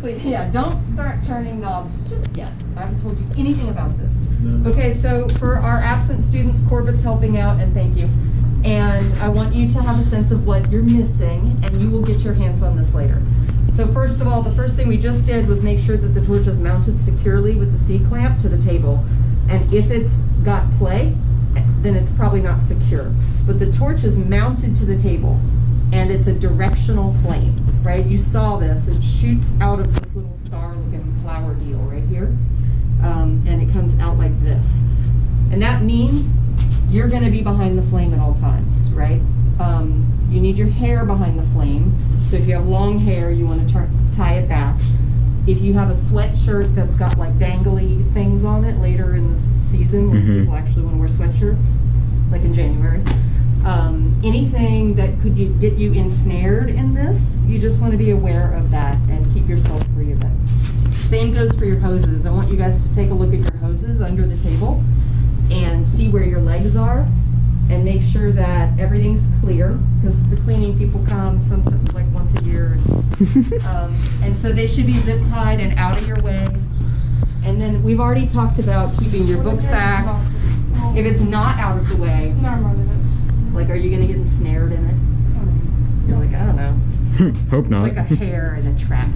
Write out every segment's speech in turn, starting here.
Please, yeah, don't start turning knobs just yet. I haven't told you anything about this. No. Okay, so for our absent students, Corbett's helping out, and thank you. And I want you to have a sense of what you're missing, and you will get your hands on this later. So first of all, the first thing we just did was make sure that the torch is mounted securely with the C-clamp to the table. And if it's got play, then it's probably not secure. But the torch is mounted to the table, and it's a directional flame, right? You saw this. It shoots out of this little star-looking flower deal right here, and it comes out like this. And that means you're going to be behind the flame at all times, right? You need your hair behind the flame. So if you have long hair, you want to tie it back. If you have a sweatshirt that's got like dangly things on it later in the season, when people actually want to wear sweatshirts, like in January, anything that could get you ensnared in this, you just want to be aware of that and keep yourself free of it. Same goes for your hoses. I want you guys to take a look at your hoses under the table and see where your legs are and make sure that everything's clear, because the cleaning people come something like once a year. And so they should be zip tied and out of your way. And then we've already talked about keeping your book sack. If it's not out of the way, like, are you going to get ensnared in it? You're like, I don't know. Hope not. Like a hare in a trap.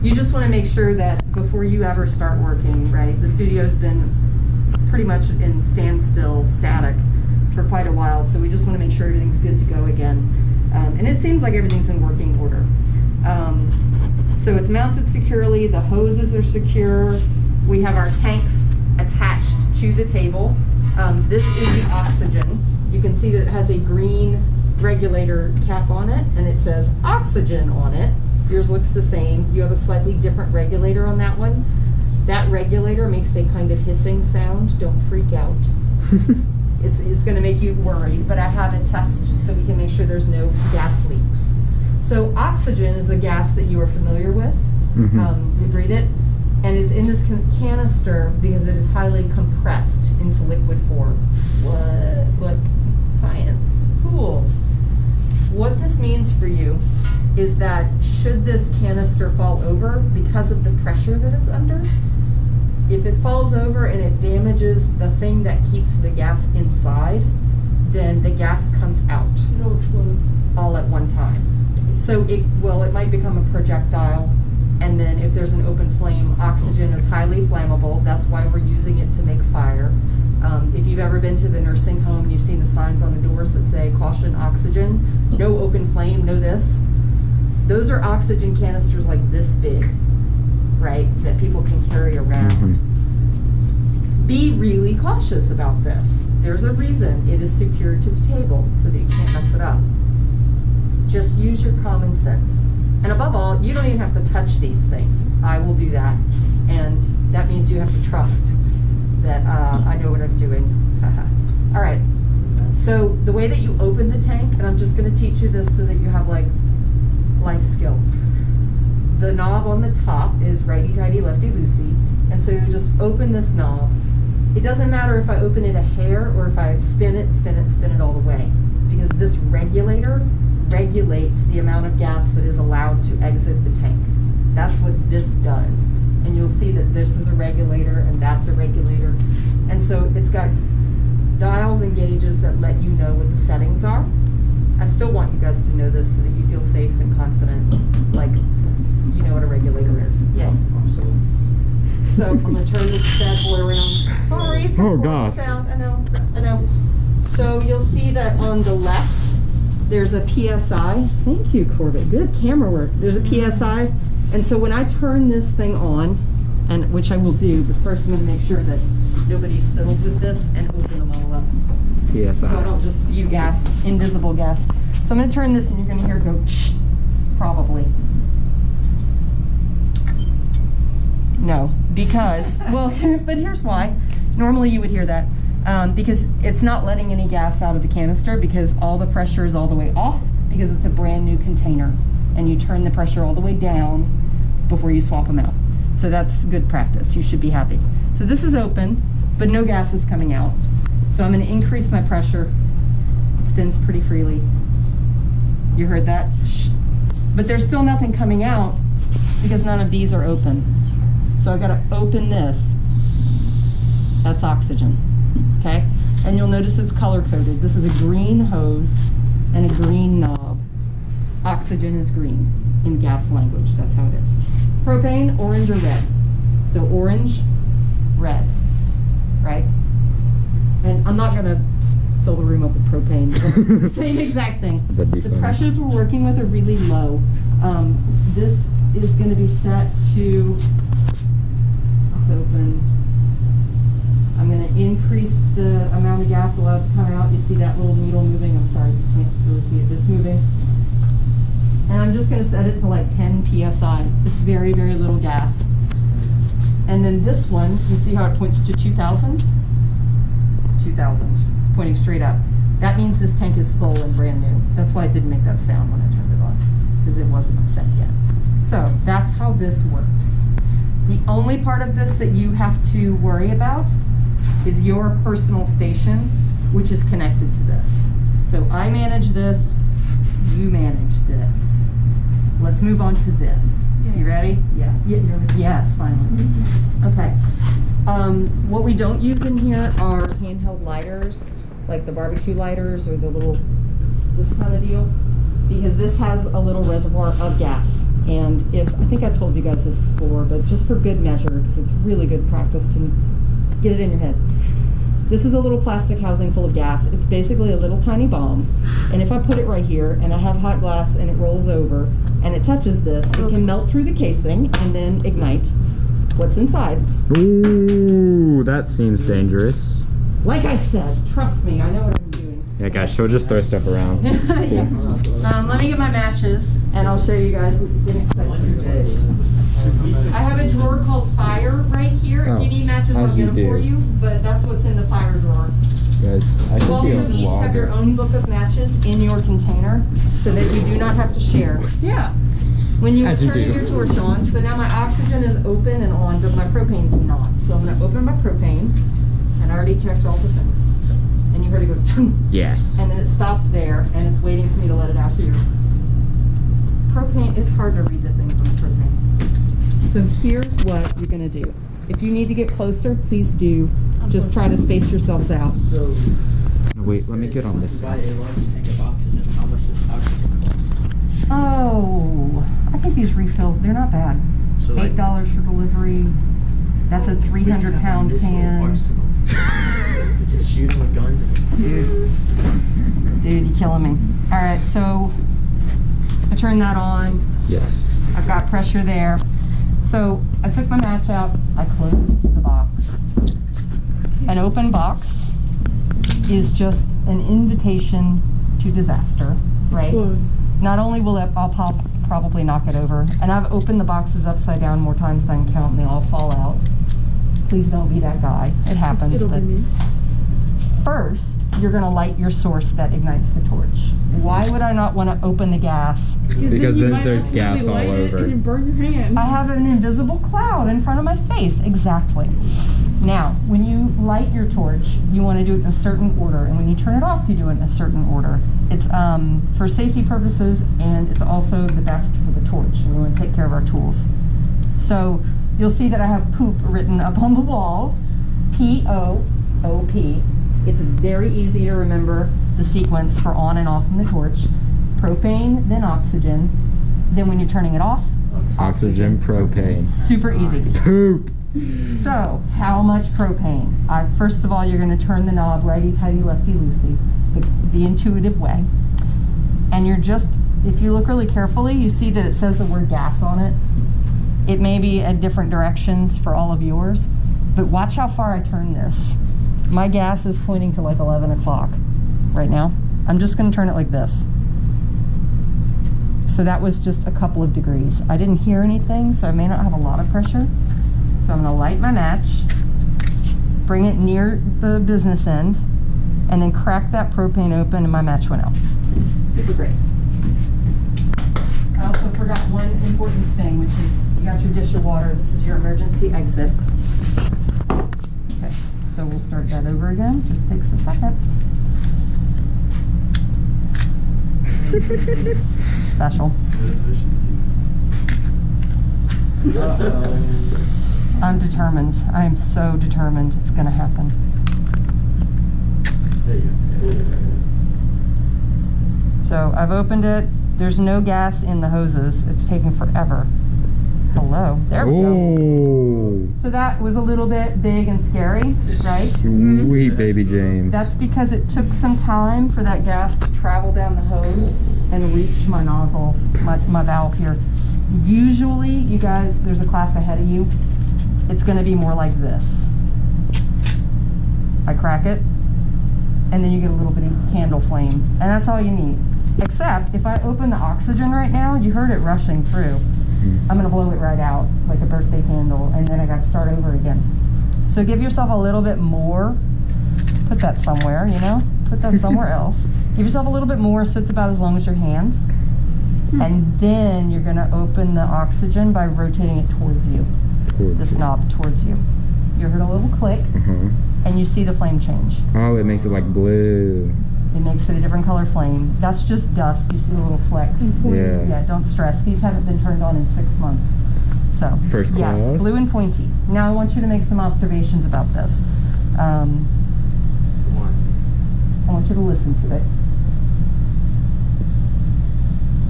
You just want to make sure that before you ever start working, right, the studio's been pretty much in standstill, static for quite a while, so we just want to make sure everything's good to go again. And it seems like everything's in working order. So it's mounted securely, the hoses are secure, we have our tanks attached to the table. This is the oxygen. You can see that it has a green regulator cap on it, and it says oxygen on it. Yours looks the same. You have a slightly different regulator on that one. That regulator makes a kind of hissing sound. Don't freak out. It's going to make you worry, but I have a test so we can make sure there's no gas leaks. So oxygen is a gas that you are familiar with. You breathe it, and it's in this canister because it is highly compressed into liquid form. What? Like science. Cool. What this means for you is that should this canister fall over because of the pressure that it's under, if it falls over and it damages the thing that keeps the gas inside, then the gas comes out all at one time. So it might become a projectile, and then if there's an open flame, oxygen is highly flammable. That's why we're using it to make fire. If you've ever been to the nursing home and you've seen the signs on the doors that say caution oxygen, no open flame, no this, those are oxygen canisters like this big, right, that people can carry around. Be really cautious about this. There's a reason it is secured to the table so that you can't mess it up. Just use your common sense. And above all, you don't even have to touch these things. I will do that. And that means you have to trust that I know what I'm doing. All right. So the way that you open the tank, and I'm just going to teach you this so that you have like life skill. The knob on the top is righty-tighty, lefty-loosey, and so you just open this knob. It doesn't matter if I open it a hair or if I spin it all the way, because this regulator regulates the amount of gas that is allowed to exit the tank. That's what this does. And you'll see that this is a regulator and that's a regulator. And so it's got dials and gauges that let you know what the settings are. I still want you guys to know this so that you feel safe and confident, like you know what a regulator is. Yeah. So I'm going to turn this bad boy around. Sorry, it's a horrible sound. I know. So you'll see that on the left, there's a PSI. Thank you, Corbett. Good camera work. There's a PSI. And so when I turn this thing on, and which I will do, but first I'm going to make sure that nobody's fiddled with this and open them all up. PSI. So I don't just spew gas, invisible gas. So I'm going to turn this and you're going to hear it go probably. No, because, well, but here's why. Normally you would hear that. Because it's not letting any gas out of the canister because all the pressure is all the way off because it's a brand new container. And you turn the pressure all the way down before you swap them out. So that's good practice. You should be happy. So this is open, but no gas is coming out. So I'm going to increase my pressure. It spins pretty freely. You heard that? Shh. But there's still nothing coming out because none of these are open. So I've got to open this. That's oxygen, okay? And you'll notice it's color coded. This is a green hose and a green knob. Oxygen is green in gas language, that's how it is. Propane, orange or red. So orange, red, right? And I'm not gonna fill the room up with propane. Same exact thing. The pressures we're working with are really low. This is gonna be set to, let's open. I'm going to increase the amount of gas allowed to come out. You see that little needle moving? I'm sorry, you can't really see it, but it's moving. And I'm just going to set it to like 10 psi. It's very, very little gas. And then this one, you see how it points to 2,000? 2,000, pointing straight up. That means this tank is full and brand new. That's why it didn't make that sound when I turned it on, because it wasn't set yet. So that's how this works. The only part of this that you have to worry about is your personal station, which is connected to this. So I manage this, you manage this. Let's move on to this. Yeah. You ready? Yeah. Yes, finally. Okay. What we don't use in here are handheld lighters, like the barbecue lighters or the little, this kind of deal, because this has a little reservoir of gas. And if, I think I told you guys this before, but just for good measure, because it's really good practice to get it in your head. This is a little plastic housing full of gas. It's basically a little tiny bomb. And if I put it right here and I have hot glass and it rolls over and it touches this, it can melt through the casing and then ignite what's inside. Ooh, that seems dangerous. Like I said, trust me, I know what I'm doing. Yeah, guys, she'll just throw stuff around. Yeah. Let me get my matches and I'll show you guys what you can expect. I have a drawer called Fire right here. If you need matches, I'll get them for you. But that's what's in the fire drawer. Guys, I You also each have your own book of matches in your container so that you do not have to share. Yeah. When you turn your torch on, so now my oxygen is open and on, but my propane's not. So I'm going to open my propane, and I already checked all the things. And you heard it go, chung. Yes. And then it stopped there, and it's waiting for me to let it out here. Propane, it's hard to read the things on the propane. So here's what you're going to do. If you need to get closer, please do. Just try to space yourselves out. No, wait, let me get on this side. Oh, I think these refills, they're not bad. So $8 for delivery. That's a 300-pound can. Just shoot them with guns. Dude, you're killing me. All right, so I turned that on. Yes. I've got pressure there. So I took my match out. I closed the box. An open box is just an invitation to disaster, right? Not only will I'll probably knock it over, and I've opened the boxes upside down more times than I can count, and they all fall out. Please don't be that guy. It happens. But first, you're going to light your source that ignites the torch. Why would I not want to open the gas? Because then there's gas all over. And you burn your hand. I have an invisible cloud in front of my face. Exactly. Now, when you light your torch, you want to do it in a certain order, and when you turn it off, you do it in a certain order. It's for safety purposes, and it's also the best for the torch. We want to take care of our tools. So you'll see that I have poop written up on the walls. P-O-O-P. It's very easy to remember the sequence for on and off in the torch. Propane, then oxygen. Then when you're turning it off, Oxygen, propane. super easy. Poop. So, how much propane? First of all, you're going to turn the knob righty-tighty, lefty-loosey, the intuitive way. And you're just, if you look really carefully, you see that it says the word gas on it. It may be at different directions for all of yours, but watch how far I turn this. My gas is pointing to like 11 o'clock right now. I'm just going to turn it like this. So that was just a couple of degrees. I didn't hear anything, so I may not have a lot of pressure. So I'm going to light my match, bring it near the business end, and then crack that propane open, and my match went out. Super great. I also forgot one important thing, which is you got your dish of water. This is your emergency exit. Okay, so we'll start that over again. Just takes a second. Special. I'm determined. I am so determined it's gonna happen. There you go. So I've opened it. There's no gas in the hoses. It's taking forever. Hello. There we go. Oh, So that was a little bit big and scary, right? sweet baby James. That's because it took some time for that gas to travel down the hose and reach my nozzle, my valve here. Usually, you guys, there's a class ahead of you. It's gonna be more like this. I crack it, and then you get a little bitty candle flame, and that's all you need. Except, if I open the oxygen right now, you heard it rushing through. I'm gonna blow it right out, like a birthday candle, and then I gotta start over again. So give yourself a little bit more. Put that somewhere, you know? Put that somewhere else. Give yourself a little bit more so it's about as long as your hand. And then you're gonna open the oxygen by rotating it towards you. This knob towards you. You heard a little click, and you see the flame change. Oh, it makes it like blue. It makes it a different color flame. That's just dust. You see the little flecks. Yeah. Yeah, don't stress. These haven't been turned on in 6 months. So, First yeah, class. it's blue and pointy. Now I want you to make some observations about this. I want you to listen to it.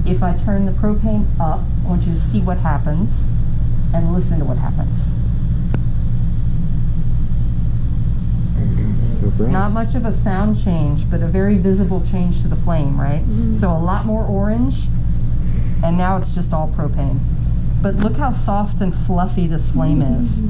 If I turn the propane up, I want you to see what happens and listen to what happens. So bright. Not much of a sound change, but a very visible change to the flame, right? So a lot more orange, and now it's just all propane. But look how soft and fluffy this flame is.